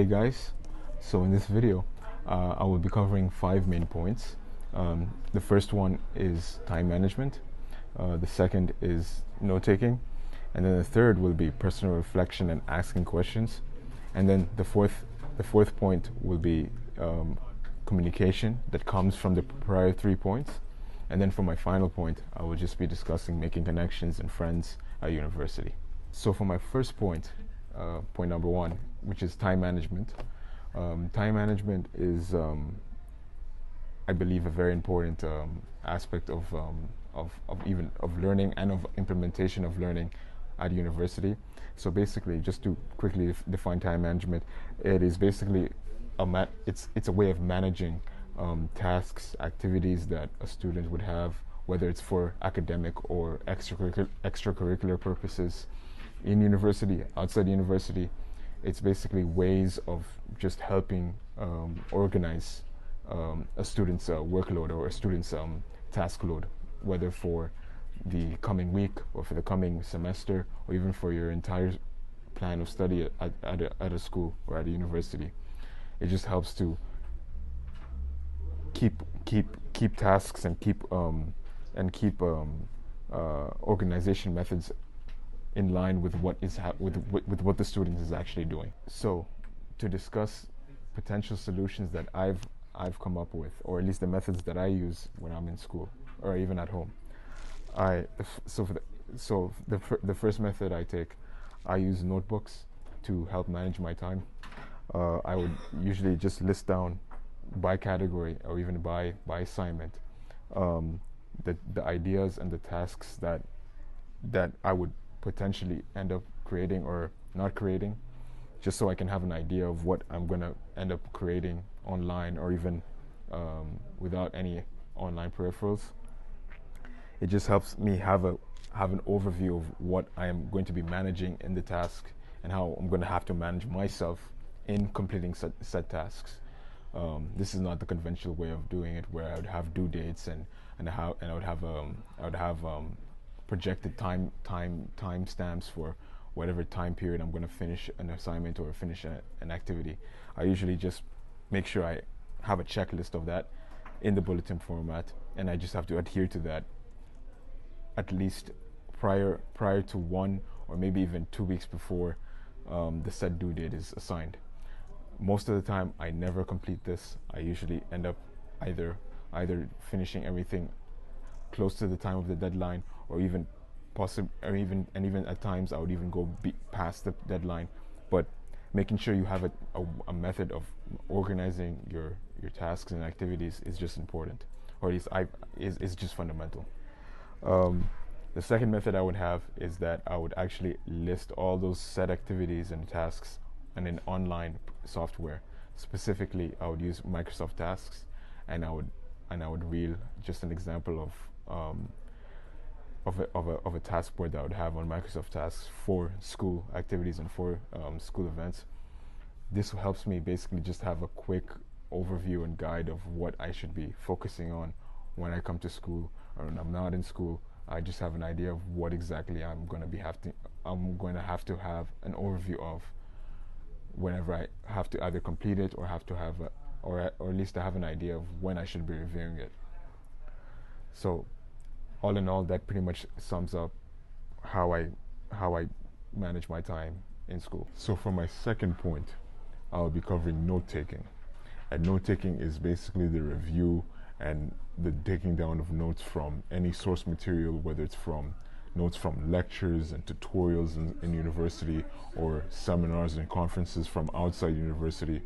guys, so in this video I will be covering 5 main points. The first one is time management, the second is note-taking, and then the third will be personal reflection and asking questions, and then the fourth point will be communication that comes from the prior 3 points, and then for my final point I will just be discussing making connections and friends at university. So for my first point, point number 1, which is time management. Time management is, I believe, a very important aspect of learning and of implementation of learning at university. So basically, just to quickly define time management, it is basically it's a way of managing tasks, activities that a student would have, whether it's for academic or extracurricular purposes in university, outside university. It's basically ways of just helping organize a student's workload or a student's task load, whether for the coming week or for the coming semester or even for your entire plan of study at a school or at a university. It just helps to keep tasks and keep organization methods in line with what is with what the student is actually doing. So, to discuss potential solutions that I've come up with, or at least the methods that I use when I'm in school or even at home, the first method I take, I use notebooks to help manage my time. I would usually just list down by category or even by assignment the ideas and the tasks that I would potentially end up creating or not creating, just so I can have an idea of what I'm going to end up creating online or even without any online peripherals. It just helps me have an overview of what I am going to be managing in the task and how I'm going to have to manage myself in completing set tasks. This is not the conventional way of doing it, where I would have due dates and I would have projected time stamps for whatever time period I'm going to finish an assignment or finish an activity. I usually just make sure I have a checklist of that in the bulletin format, and I just have to adhere to that at least prior to 1 or maybe even 2 weeks before the set due date is assigned. Most of the time I never complete this. I usually end up either finishing everything close to the time of the deadline, or even at times I would even go past the deadline. But making sure you have a method of organizing your tasks and activities is just important, or at least is just fundamental. The second method I would have is that I would actually list all those set activities and tasks in an online software. Specifically, I would use Microsoft Tasks, and I would reel just an example of a task board that I would have on Microsoft Tasks for school activities and for school events. This helps me basically just have a quick overview and guide of what I should be focusing on when I come to school or when I'm not in school. I just have an idea of what exactly I'm going to have to have an overview of whenever I have to either complete it or have to have or at least to have an idea of when I should be reviewing it. So all in all, that pretty much sums up how I manage my time in school. So for my second point, I'll be covering note-taking. And note-taking is basically the review and the taking down of notes from any source material, whether it's from notes from lectures and tutorials in university, or seminars and conferences from outside university.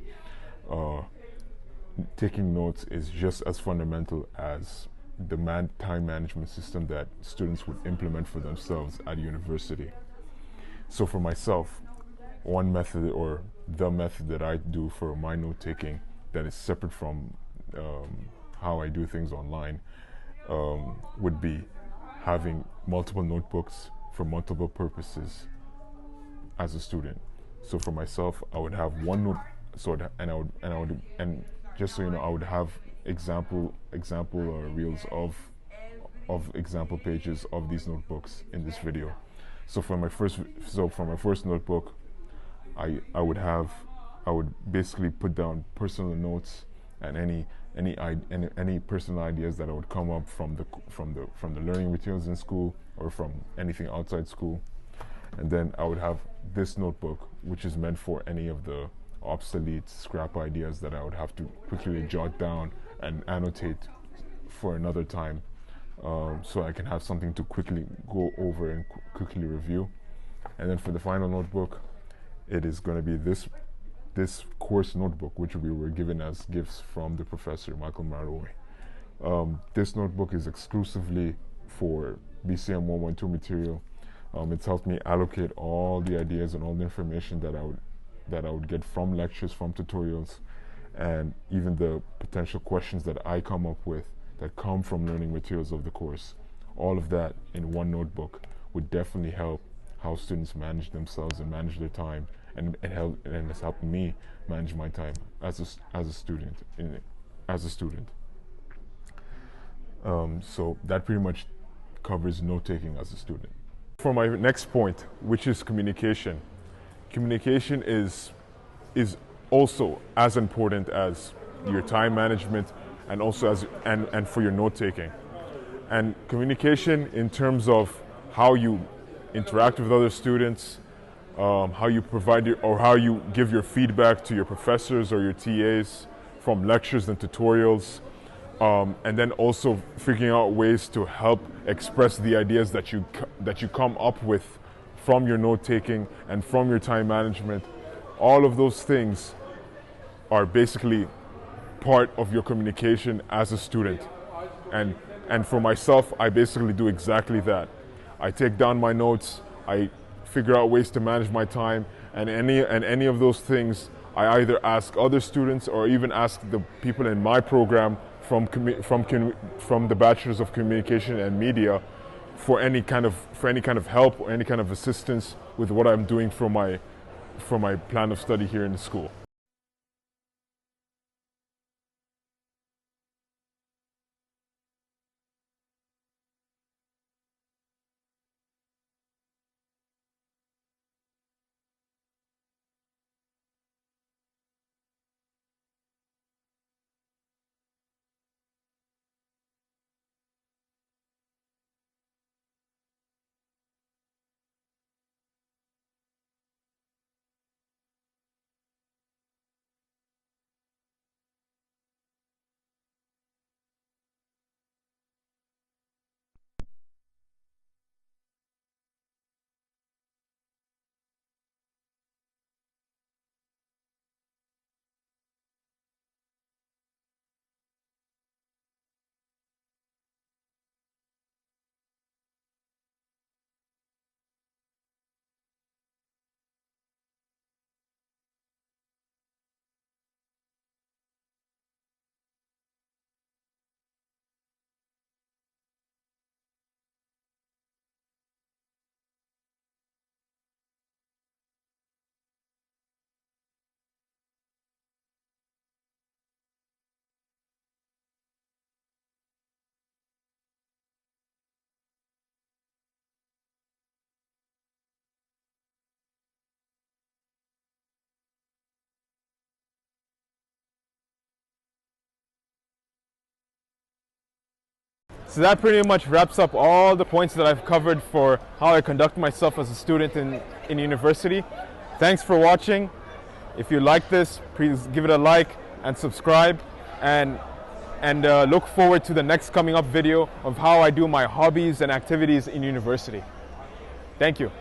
Taking notes is just as fundamental as the time management system that students would implement for themselves at university. So for myself, one method, or the method that I do for my note-taking that is separate from how I do things online, would be having multiple notebooks for multiple purposes as a student. So for myself, I would have one note, and just so you know, I would have example reels of example pages of these notebooks in this video. So for my first notebook, I would have I would basically put down personal notes and any personal ideas that I would come up from the learning materials in school or from anything outside school. And then I would have this notebook, which is meant for any of the obsolete scrap ideas that I would have to quickly jot down and annotate for another time, so I can have something to quickly go over and quickly review. And then for the final notebook, it is going to be this course notebook, which we were given as gifts from the professor, Michael Marroy. This notebook is exclusively for BCM 112 material. It's helped me allocate all the ideas and all the information that I would get from lectures, from tutorials, and even the potential questions that I come up with that come from learning materials of the course. All of that in one notebook would definitely help how students manage themselves and manage their time, and it's helped me manage my time as a student. So that pretty much covers note-taking as a student. For my next point, which is communication. Communication is also as important as your time management, and also and for your note-taking. And communication in terms of how you interact with other students, how you provide or how you give your feedback to your professors or your TAs from lectures and tutorials, and then also figuring out ways to help express the ideas that you come up with from your note-taking and from your time management. All of those things are basically part of your communication as a student. And for myself, I basically do exactly that. I take down my notes, I figure out ways to manage my time, and any of those things, I either ask other students or even ask the people in my program from the Bachelor's of Communication and Media for any kind of help or any kind of assistance with what I'm doing for my plan of study here in the school. So that pretty much wraps up all the points that I've covered for how I conduct myself as a student in university. Thanks for watching. If you like this, please give it a like and subscribe, and look forward to the next coming up video of how I do my hobbies and activities in university. Thank you.